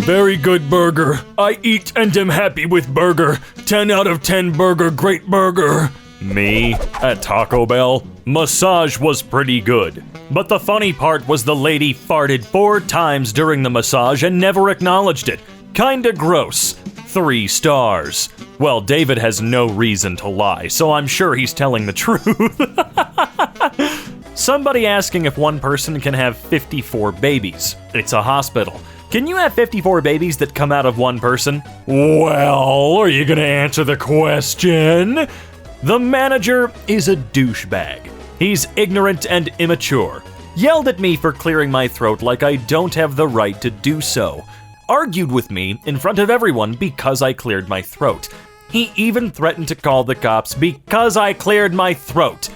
Very good burger. I eat and am happy with burger. 10 out of 10 burger, great burger. Me, at Taco Bell, massage was pretty good. But the funny part was the lady farted 4 times during the massage and never acknowledged it. Kinda gross. 3 stars. Well, David has no reason to lie, so I'm sure he's telling the truth. Somebody asking if one person can have 54 babies. It's a hospital. Can you have 54 babies that come out of one person? Well, are you gonna answer the question? The manager is a douchebag. He's ignorant and immature. Yelled at me for clearing my throat like I don't have the right to do so. Argued with me in front of everyone because I cleared my throat. He even threatened to call the cops because I cleared my throat.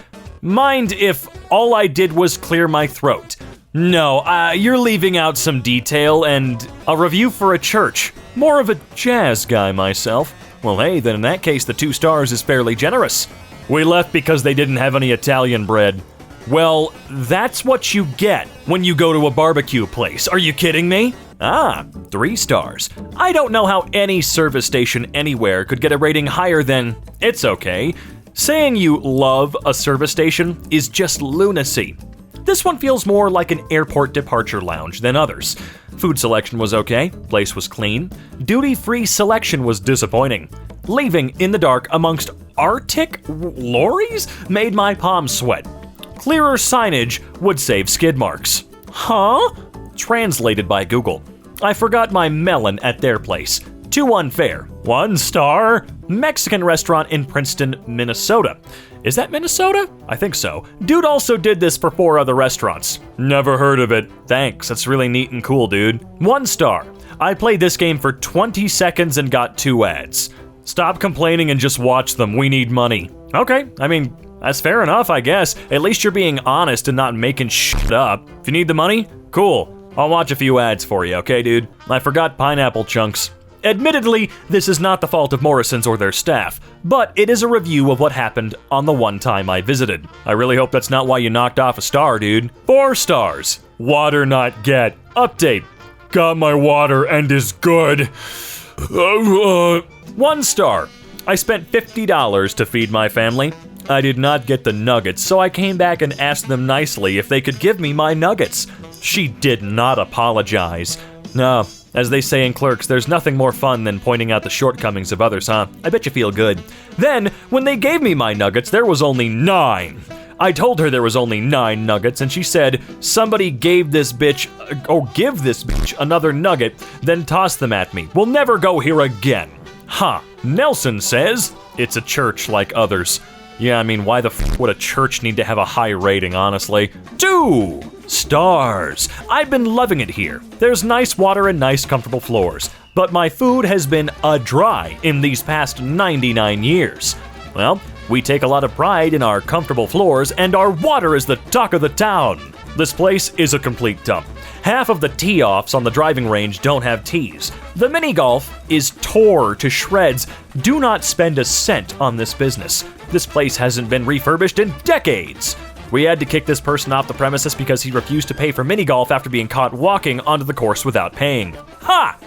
Mind if all I did was clear my throat. No, you're leaving out some detail and a review for a church. More of a jazz guy myself. Well, hey, then in that case, the 2 stars is fairly generous. We left because they didn't have any Italian bread. Well, that's what you get when you go to a barbecue place. Are you kidding me? 3 stars. I don't know how any service station anywhere could get a rating higher than it's okay. Saying you love a service station is just lunacy. This one feels more like an airport departure lounge than others. Food selection was okay, place was clean. Duty-free selection was disappointing. Leaving in the dark amongst Arctic lorries made my palms sweat. Clearer signage would save skid marks. Huh? Translated by Google. I forgot my melon at their place. Too unfair. 1 star. Mexican restaurant in Princeton, Minnesota. Is that Minnesota? I think so. Dude also did this for 4 other restaurants. Never heard of it. Thanks, that's really neat and cool, dude. 1 star. I played this game for 20 seconds and got 2 ads. Stop complaining and just watch them. We need money. Okay, I mean, that's fair enough, I guess. At least you're being honest and not making shit up. If you need the money, cool. I'll watch a few ads for you, okay, dude? I forgot pineapple chunks. Admittedly, this is not the fault of Morrison's or their staff, but it is a review of what happened on the one time I visited. I really hope that's not why you knocked off a star, dude. 4 stars. Water not get. Update. Got my water and is good. 1 star. I spent $50 to feed my family. I did not get the nuggets, so I came back and asked them nicely if they could give me my nuggets. She did not apologize. No, as they say in Clerks, there's nothing more fun than pointing out the shortcomings of others, huh? I bet you feel good. Then, when they gave me my nuggets, there was only 9. I told her there was only 9 nuggets, and she said, somebody give this bitch another nugget, then toss them at me. We'll never go here again. Huh. Nelson says, it's a church like others. Yeah, I mean, why the f would a church need to have a high rating, honestly? 2 stars. I've been loving it here. There's nice water and nice comfortable floors, but my food has been dry in these past 99 years. Well, we take a lot of pride in our comfortable floors, and our water is the talk of the town. This place is a complete dump. Half of the tee-offs on the driving range don't have tees. The mini golf is tore to shreds. Do not spend a cent on this business. This place hasn't been refurbished in decades. We had to kick this person off the premises because he refused to pay for mini golf after being caught walking onto the course without paying. Ha!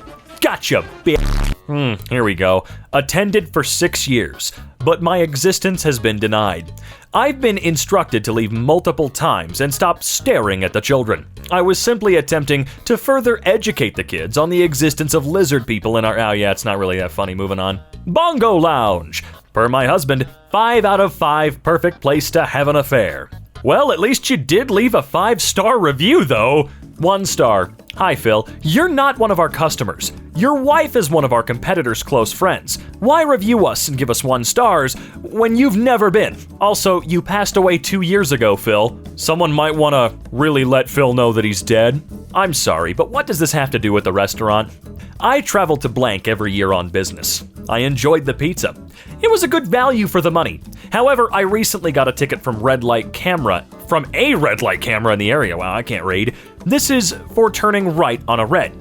Gotcha, bitch. Here we go. Attended for 6 years, but my existence has been denied. I've been instructed to leave multiple times and stop staring at the children. I was simply attempting to further educate the kids on the existence of lizard people in our— oh yeah, it's not really that funny, moving on. Bongo Lounge. Per my husband, 5 out of 5, perfect place to have an affair. Well, at least you did leave a 5-star review, though. 1 star. Hi, Phil. You're not one of our customers. Your wife is one of our competitors' close friends. Why review us and give us 1 stars when you've never been? Also, you passed away 2 years ago, Phil. Someone might want to really let Phil know that he's dead. I'm sorry, but what does this have to do with the restaurant? I travel to blank every year on business. I enjoyed the pizza. It was a good value for the money. However, I recently got a ticket from a red light camera in the area. Wow, I can't read. This is for turning right on a red.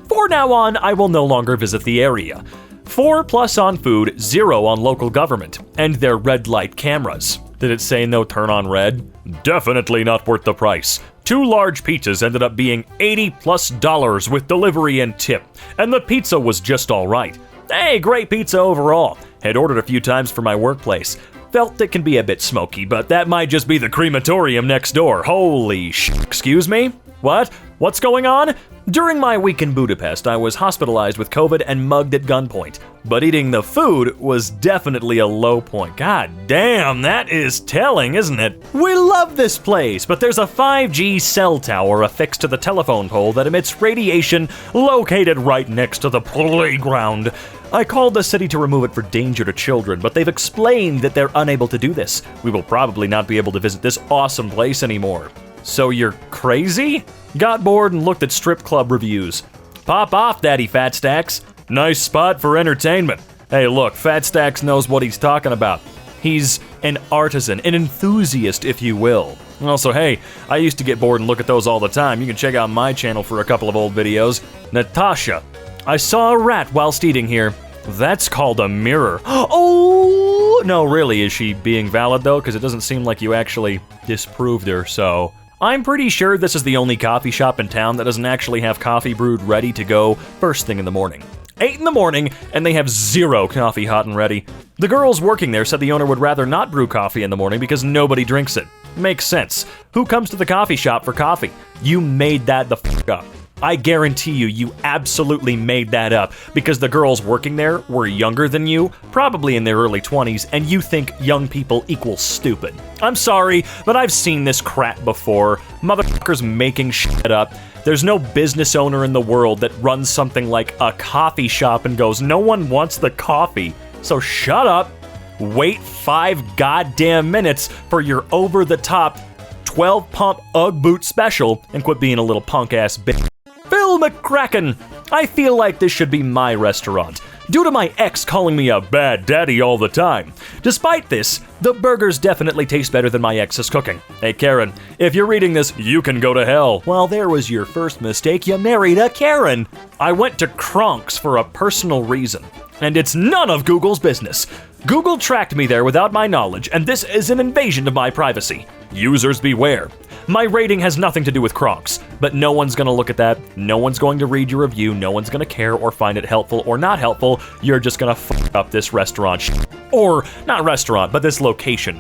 For now on, I will no longer visit the area. 4+ on food, 0 on local government, and their red light cameras. Did it say no turn on red? Definitely not worth the price. 2 large pizzas ended up being $80+ with delivery and tip, and the pizza was just alright. Hey, great pizza overall. Had ordered a few times for my workplace. Felt it can be a bit smoky, but that might just be the crematorium next door. Holy excuse me? What? What's going on? During my week in Budapest, I was hospitalized with COVID and mugged at gunpoint. But eating the food was definitely a low point. God damn, that is telling, isn't it? We love this place, but there's a 5G cell tower affixed to the telephone pole that emits radiation located right next to the playground. I called the city to remove it for danger to children, but they've explained that they're unable to do this. We will probably not be able to visit this awesome place anymore. So you're crazy? Got bored and looked at strip club reviews. Pop off, Daddy Fat Stacks. Nice spot for entertainment. Hey look, Fat Stacks knows what he's talking about. He's an artisan, an enthusiast, if you will. Also, hey, I used to get bored and look at those all the time. You can check out my channel for a couple of old videos. Natasha, I saw a rat whilst eating here. That's called a mirror. Oh, no, really, is she being valid though? Because it doesn't seem like you actually disproved her, so... I'm pretty sure this is the only coffee shop in town that doesn't actually have coffee brewed ready to go first thing in the morning. 8 in the morning, and they have 0 coffee hot and ready. The girls working there said the owner would rather not brew coffee in the morning because nobody drinks it. Makes sense. Who comes to the coffee shop for coffee? You made that the f*** up. I guarantee you absolutely made that up because the girls working there were younger than you, probably in their early 20s, and you think young people equal stupid. I'm sorry, but I've seen this crap before. Motherfuckers making shit up. There's no business owner in the world that runs something like a coffee shop and goes, no one wants the coffee, so shut up, wait 5 goddamn minutes for your over-the-top 12-pump Ugg boot special and quit being a little punk-ass bitch. Phil McCracken! I feel like this should be my restaurant, due to my ex calling me a bad daddy all the time. Despite this, the burgers definitely taste better than my ex's cooking. Hey Karen, if you're reading this, you can go to hell. Well, there was your first mistake, you married a Karen. I went to Kronk's for a personal reason, and it's none of Google's business. Google tracked me there without my knowledge, and this is an invasion of my privacy. Users beware. My rating has nothing to do with Kronk's, but no one's gonna look at that, no one's going to read your review, no one's gonna care or find it helpful or not helpful. You're just gonna f up this restaurant or not restaurant, but this location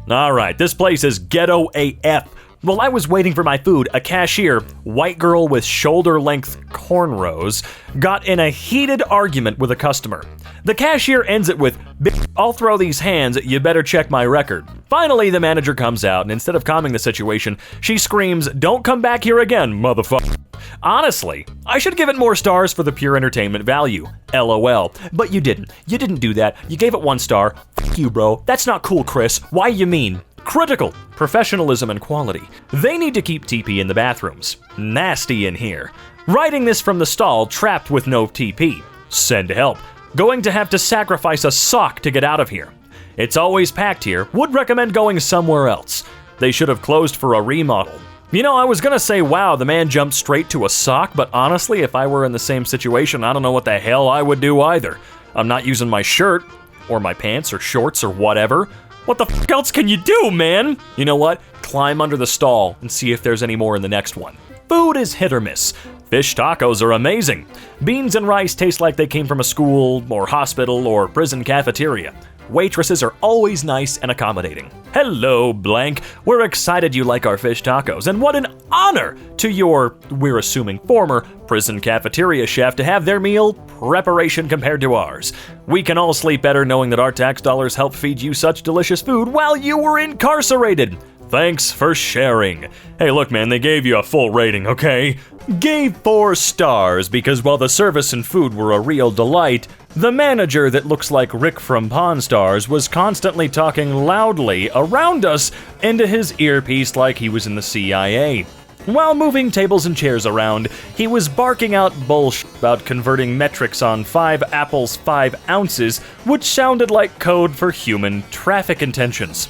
Alright, this place is ghetto AF. While I was waiting for my food, a cashier, white girl with shoulder-length cornrows, got in a heated argument with a customer. The cashier ends it with, "Bitch, I'll throw these hands, you better check my record." Finally, the manager comes out, and instead of calming the situation, she screams, "Don't come back here again, motherfucker." Honestly, I should give it more stars for the pure entertainment value. LOL. But you didn't. You didn't do that. You gave it 1 star. F you, bro. That's not cool, Chris. Why you mean? Critical. Professionalism and quality. They need to keep TP in the bathrooms. Nasty in here. Writing this from the stall, trapped with no TP. Send help. Going to have to sacrifice a sock to get out of here. It's always packed here. Would recommend going somewhere else. They should have closed for a remodel. You know, I was gonna say, wow, the man jumped straight to a sock, but honestly, if I were in the same situation, I don't know what the hell I would do either. I'm not using my shirt, or my pants, or shorts, or whatever. What the f else can you do, man? You know what? Climb under the stall and see if there's any more in the next one. Food is hit or miss. Fish tacos are amazing. Beans and rice taste like they came from a school, or hospital, or prison cafeteria. Waitresses are always nice and accommodating. Hello, blank. We're excited you like our fish tacos, and what an honor to your, we're assuming former, prison cafeteria chef to have their meal preparation compared to ours. We can all sleep better knowing that our tax dollars helped feed you such delicious food while you were incarcerated. Thanks for sharing. Hey, look, man, they gave you a full rating, okay? Gave 4 stars because while the service and food were a real delight, the manager that looks like Rick from Pawn Stars was constantly talking loudly around us into his earpiece like he was in the CIA. While moving tables and chairs around, he was barking out bullshit about converting metrics on 5 apples 5 ounces, which sounded like code for human traffic intentions.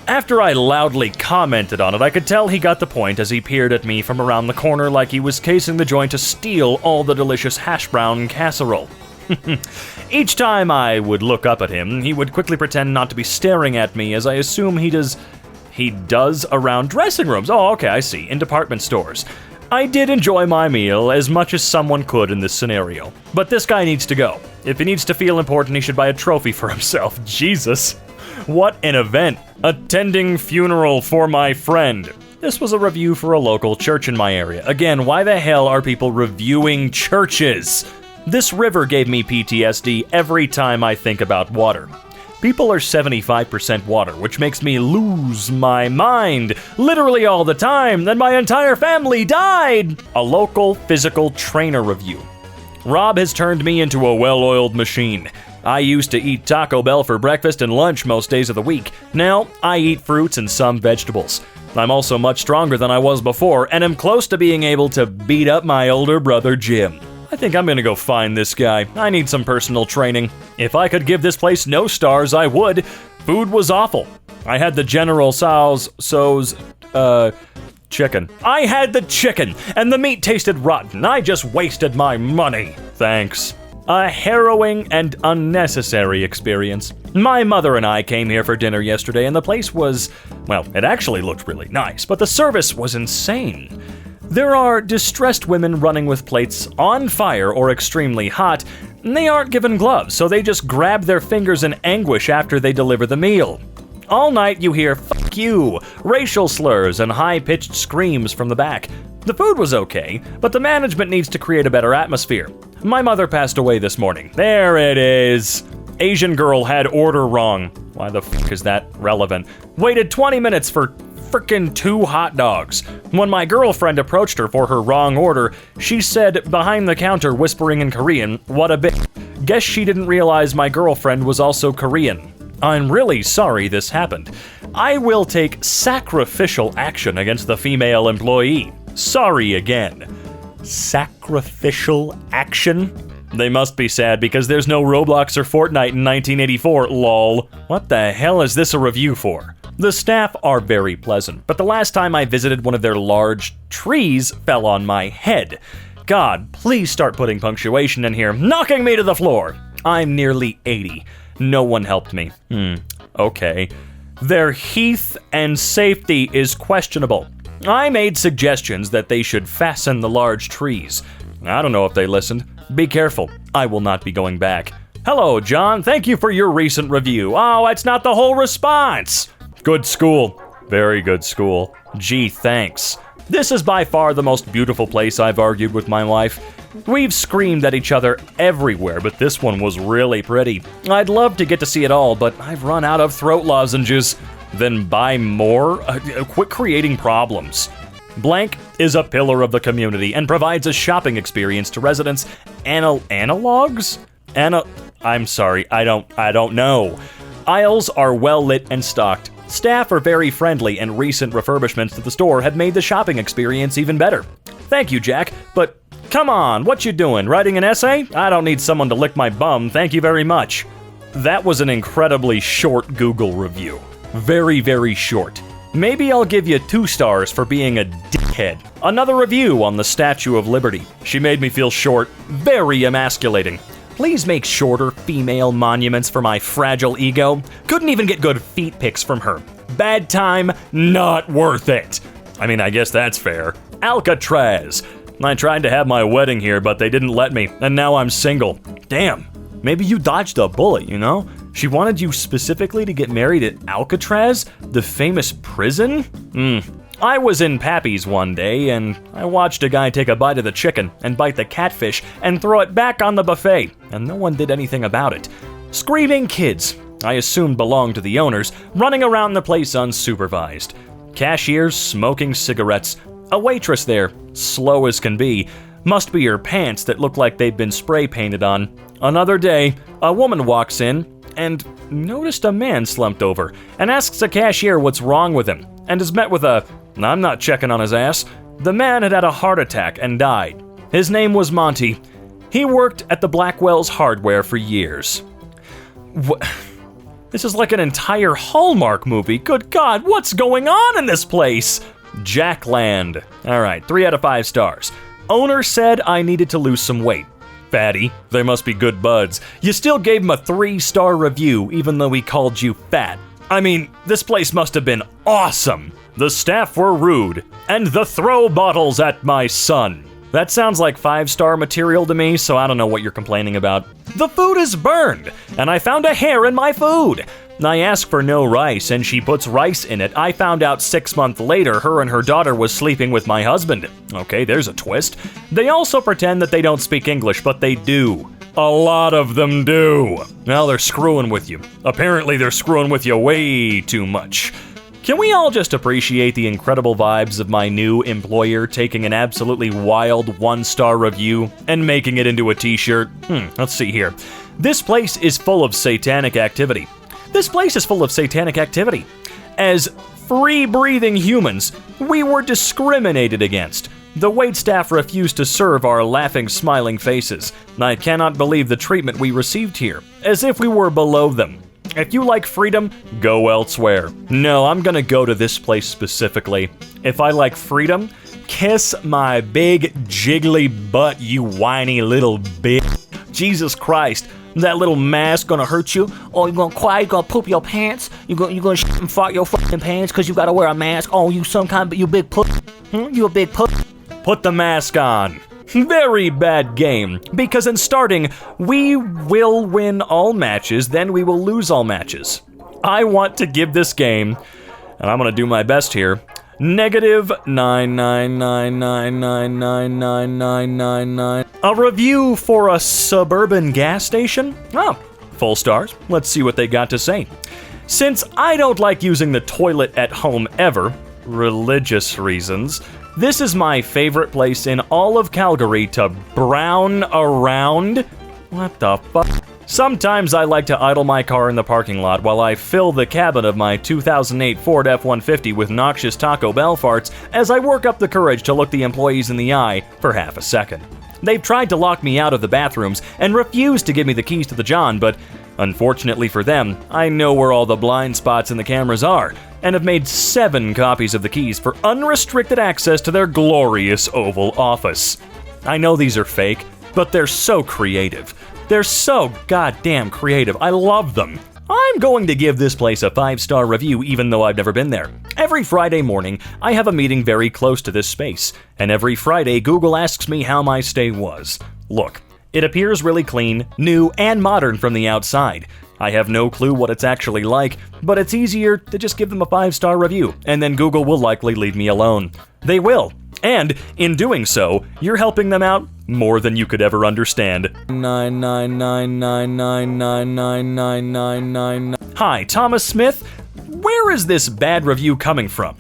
After I loudly commented on it, I could tell he got the point as he peered at me from around the corner like he was casing the joint to steal all the delicious hash brown casserole. Each time I would look up at him, he would quickly pretend not to be staring at me as I assume he does he does around dressing rooms. Oh, okay, I see. In department stores. I did enjoy my meal as much as someone could in this scenario. But this guy needs to go. If he needs to feel important, he should buy a trophy for himself. Jesus. What an event. Attending funeral for my friend. This was a review for a local church in my area. Again, why the hell are people reviewing churches? This river gave me PTSD every time I think about water. People are 75% water, which makes me lose my mind literally all the time. Then my entire family died. A local physical trainer review. Rob has turned me into a well-oiled machine. I used to eat Taco Bell for breakfast and lunch most days of the week. Now, I eat fruits and some vegetables. I'm also much stronger than I was before, and am close to being able to beat up my older brother Jim. I think I'm gonna go find this guy. I need some personal training. If I could give this place no stars, I would. Food was awful. I had the General Tso's chicken. I had the chicken, and the meat tasted rotten. I just wasted my money. Thanks. A harrowing and unnecessary experience. My mother and I came here for dinner yesterday, and the place was, well, it actually looked really nice, but the service was insane. There are distressed women running with plates on fire or extremely hot, and they aren't given gloves, so they just grab their fingers in anguish after they deliver the meal. All night you hear "fuck you," racial slurs, and high-pitched screams from the back. The food was okay, but the management needs to create a better atmosphere. My mother passed away this morning. There it is. Asian girl had order wrong. Why the fuck is that relevant? Waited 20 minutes for frickin' 2 hot dogs. When my girlfriend approached her for her wrong order, she said behind the counter, whispering in Korean, "What a bitch." Guess she didn't realize my girlfriend was also Korean. I'm really sorry this happened. I will take sacrificial action against the female employee. Sorry again. Sacrificial action? They must be sad because there's no Roblox or Fortnite in 1984, lol. What the hell is this a review for? The staff are very pleasant, but the last time I visited, one of their large trees fell on my head. God, please start putting punctuation in here, knocking me to the floor. I'm nearly 80. No one helped me. Okay. Their heath and safety is questionable. I made suggestions that they should fasten the large trees. I don't know if they listened. Be careful. I will not be going back. Hello, John. Thank you for your recent review. Oh, it's not the whole response. Good school. Very good school. Gee, thanks. This is by far the most beautiful place I've argued with my wife. We've screamed at each other everywhere, but this one was really pretty. I'd love to get to see it all, but I've run out of throat lozenges. Then buy more? Quit creating problems. Blank is a pillar of the community and provides a shopping experience to residents. Analogs? I'm sorry, I don't know. Aisles are well lit and stocked. Staff are very friendly, and recent refurbishments to the store have made the shopping experience even better. Thank you, Jack, but come on, what you doing? Writing an essay? I don't need someone to lick my bum, thank you very much. That was an incredibly short Google review. Very, very short. Maybe I'll give you 2 stars for being a dickhead. Another review on the Statue of Liberty. She made me feel short, very emasculating. Please make shorter female monuments for my fragile ego. Couldn't even get good feet pics from her. Bad time, not worth it. I mean, I guess that's fair. Alcatraz. I tried to have my wedding here, but they didn't let me, and now I'm single. Damn, maybe you dodged a bullet, you know? She wanted you specifically to get married at Alcatraz, the famous prison? I was in Pappy's one day, and I watched a guy take a bite of the chicken and bite the catfish and throw it back on the buffet, and no one did anything about it. Screaming kids, I assumed belonged to the owners, running around the place unsupervised. Cashiers smoking cigarettes. A waitress there, slow as can be. Must be her pants that look like they've been spray painted on. Another day, a woman walks in and noticed a man slumped over and asks the cashier what's wrong with him and is met with a, "I'm not checking on his ass." The man had a heart attack and died. His name was Monty. He worked at the Blackwell's Hardware for years. This is like an entire Hallmark movie. Good God, what's going on in this place? Jackland. All right, 3 out of 5 stars. Owner said I needed to lose some weight. Fatty, they must be good buds. You still gave him a 3-star review even though he called you fat. I mean, this place must have been awesome. The staff were rude, and the throw bottles at my son. That sounds like 5-star material to me, so I don't know what you're complaining about. The food is burned, and I found a hair in my food. I asked for no rice, and she puts rice in it. I found out 6 months later her and her daughter was sleeping with my husband. Okay, there's a twist. They also pretend that they don't speak English, but they do. A lot of them do. Well, they're screwing with you. Apparently, they're screwing with you way too much. Can we all just appreciate the incredible vibes of my new employer taking an absolutely wild 1-star review and making it into a t-shirt? Let's see here. This place is full of satanic activity. This place is full of satanic activity. As free-breathing humans, we were discriminated against. The waitstaff refused to serve our laughing, smiling faces. I cannot believe the treatment we received here, as if we were below them. If you like freedom, go elsewhere. No, I'm gonna go to this place specifically. If I like freedom, kiss my big jiggly butt, you whiny little bitch. Jesus Christ, that little mask gonna hurt you? Or you gonna cry, you gonna poop your pants? You gonna shit and fart your fucking pants because you gotta wear a mask? Oh, you some kind of, you big puss? You a big puss? Put the mask on. Very bad game, because in starting, we will win all matches, then we will lose all matches. I want to give this game, and I'm gonna do my best here, negative 99999999999. A review for a suburban gas station? Oh, full stars. Let's see what they got to say. Since I don't like using the toilet at home ever, religious reasons, this is my favorite place in all of Calgary to brown around. What the fuck? Sometimes I like to idle my car in the parking lot while I fill the cabin of my 2008 Ford F-150 with noxious Taco Bell farts as I work up the courage to look the employees in the eye for half a second. They've tried to lock me out of the bathrooms and refused to give me the keys to the John, but unfortunately for them, I know where all the blind spots in the cameras are, and have made 7 copies of the keys for unrestricted access to their glorious Oval Office. I know these are fake, but they're so creative. They're so goddamn creative. I love them. I'm going to give this place a 5-star review even though I've never been there. Every Friday morning, I have a meeting very close to this space, and every Friday Google asks me how my stay was. Look, it appears really clean, new, and modern from the outside. I have no clue what it's actually like, but it's easier to just give them a 5-star review, and then Google will likely leave me alone. They will. And in doing so, you're helping them out more than you could ever understand. 99999999999. Hi, Thomas Smith. Where is this bad review coming from?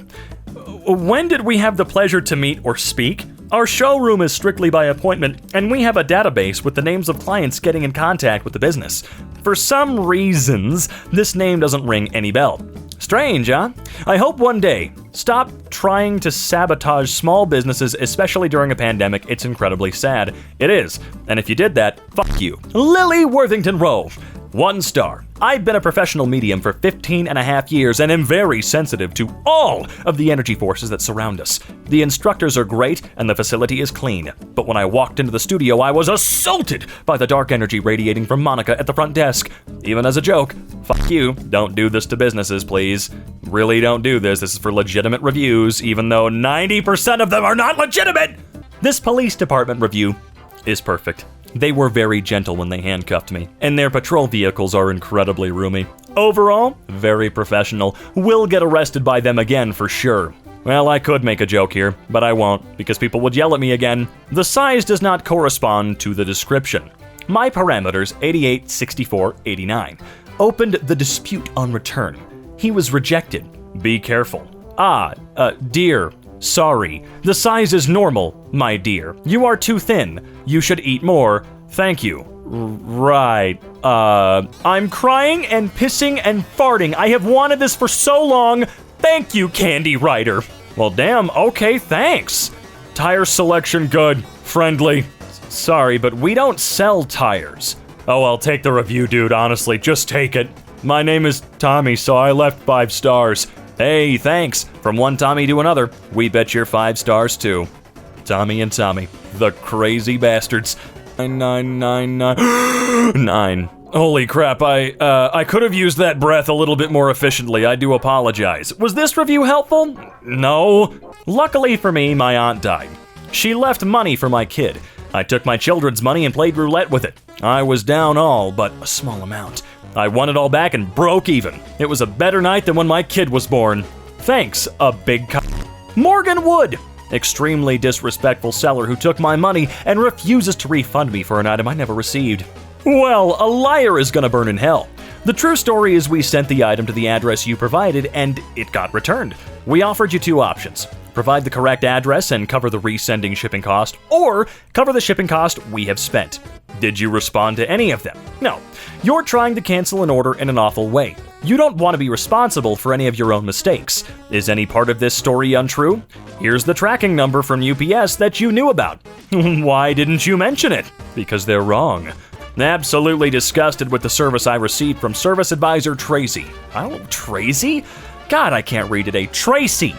When did we have the pleasure to meet or speak? Our showroom is strictly by appointment, and we have a database with the names of clients getting in contact with the business. For some reasons, this name doesn't ring any bell. Strange, huh? I hope one day. Stop trying to sabotage small businesses, especially during a pandemic. It's incredibly sad. It is. And if you did that, fuck you. Lily Worthington Rowe. 1 star. I've been a professional medium for 15 and a half years and am very sensitive to all of the energy forces that surround us. The instructors are great and the facility is clean. But when I walked into the studio, I was assaulted by the dark energy radiating from Monica at the front desk. Even as a joke, fuck you, don't do this to businesses, please. Really don't do this. This is for legitimate reviews, even though 90% of them are not legitimate. This police department review is perfect. They were very gentle when they handcuffed me, and their patrol vehicles are incredibly roomy. Overall, very professional. Will get arrested by them again for sure. Well, I could make a joke here, but I won't, because people would yell at me again. The size does not correspond to the description. My parameters, 88, 64, 89. Opened the dispute on return. He was rejected. Be careful. Dear. Sorry. The size is normal, my dear. You are too thin. You should eat more. Thank you. Right. I'm crying and pissing and farting. I have wanted this for so long. Thank you, Candy Writer. Well, damn. Okay, thanks. Tire selection good. Friendly. Sorry, but we don't sell tires. Oh, I'll take the review, dude. Honestly, just take it. My name is Tommy, so I left 5 stars. Hey, thanks. From one Tommy to another, we bet you're 5 stars too. Tommy and Tommy, the crazy bastards. 9999. 9. Holy crap, I could have used that breath a little bit more efficiently. I do apologize. Was this review helpful? No. Luckily for me, my aunt died. She left money for my kid. I took my children's money and played roulette with it. I was down all but a small amount. I won it all back and broke even. It was a better night than when my kid was born. Thanks, a big Morgan Wood. Extremely disrespectful seller who took my money and refuses to refund me for an item I never received. Well, a liar is gonna burn in hell. The true story is we sent the item to the address you provided and it got returned. We offered you two options. Provide the correct address and cover the resending shipping cost, or cover the shipping cost we have spent. Did you respond to any of them? No. You're trying to cancel an order in an awful way. You don't want to be responsible for any of your own mistakes. Is any part of this story untrue? Here's the tracking number from UPS that you knew about. Why didn't you mention it? Because they're wrong. Absolutely disgusted with the service I received from Service Advisor Tracy. Oh, Tracy? God, I can't read today. Tracy!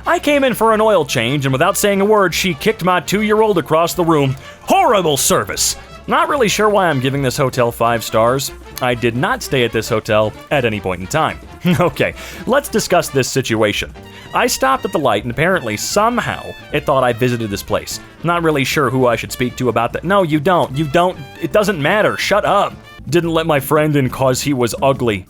I came in for an oil change, and without saying a word, she kicked my 2-year-old across the room. Horrible service! Not really sure why I'm giving this hotel 5 stars. I did not stay at this hotel at any point in time. Okay, let's discuss this situation. I stopped at the light, and apparently, somehow, it thought I visited this place. Not really sure who I should speak to about that. No, you don't. You don't. It doesn't matter. Shut up. Didn't let my friend in cause he was ugly.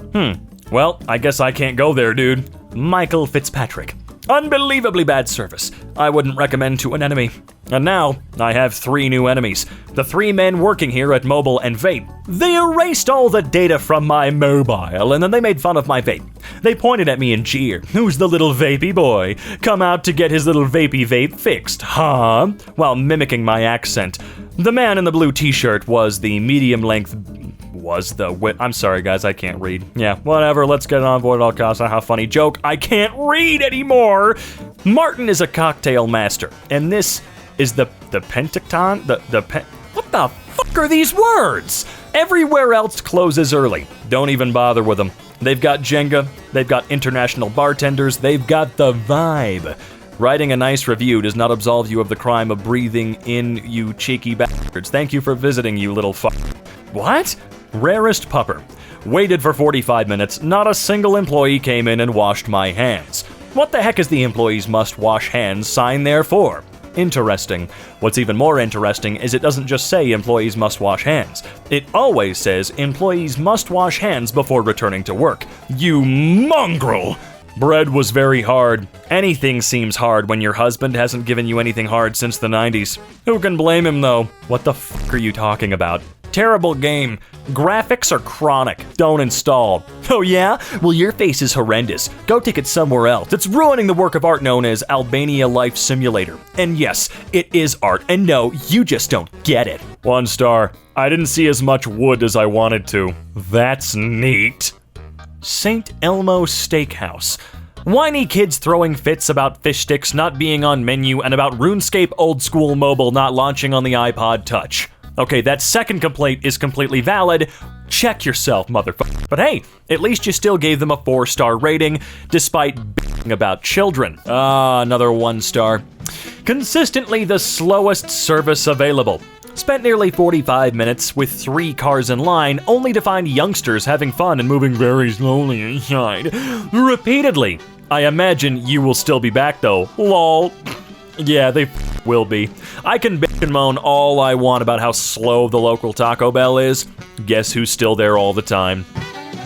Well, I guess I can't go there, dude. Michael Fitzpatrick. Unbelievably bad service. I wouldn't recommend to an enemy. And now, I have 3 new enemies. The 3 men working here at Mobile and Vape. They erased all the data from my mobile, and then they made fun of my vape. They pointed at me and jeered, "Who's the little vapey boy? Come out to get his little vapey vape fixed, huh?" While mimicking my accent. The man in the blue t-shirt was the medium length... I'm sorry, guys, I can't read. Yeah, whatever, let's get it on board at all costs. How funny joke. I can't read anymore! Martin is a cocktail master, and this is the Pentacton? What the fuck are these words? Everywhere else closes early. Don't even bother with them. They've got Jenga, they've got international bartenders, they've got the vibe. Writing a nice review does not absolve you of the crime of breathing in, you cheeky bastards. Thank you for visiting, you little fuck. What? Rarest pupper. Waited for 45 minutes, not a single employee came in and washed my hands. What the heck is the employees must wash hands sign there for? Interesting. What's even more interesting is it doesn't just say employees must wash hands. It always says employees must wash hands before returning to work. You mongrel! Bread was very hard. Anything seems hard when your husband hasn't given you anything hard since the 90s. Who can blame him though? What the fuck are you talking about? Terrible game. Graphics are chronic. Don't install. Oh yeah? Well, your face is horrendous. Go take it somewhere else. It's ruining the work of art known as Albania Life Simulator. And yes, it is art. And no, you just don't get it. 1 star. I didn't see as much wood as I wanted to. That's neat. St. Elmo Steakhouse. Whiny kids throwing fits about fish sticks not being on menu and about RuneScape Old School Mobile not launching on the iPod Touch. Okay, that second complaint is completely valid. Check yourself, motherfucker. But hey, at least you still gave them a 4-star rating, despite b***ing about children. Another 1 star. Consistently the slowest service available. Spent nearly 45 minutes with 3 cars in line, only to find youngsters having fun and moving very slowly inside. Repeatedly. I imagine you will still be back though. Lol. Yeah, they will be. I can bitch and moan all I want about how slow the local Taco Bell is. Guess who's still there all the time?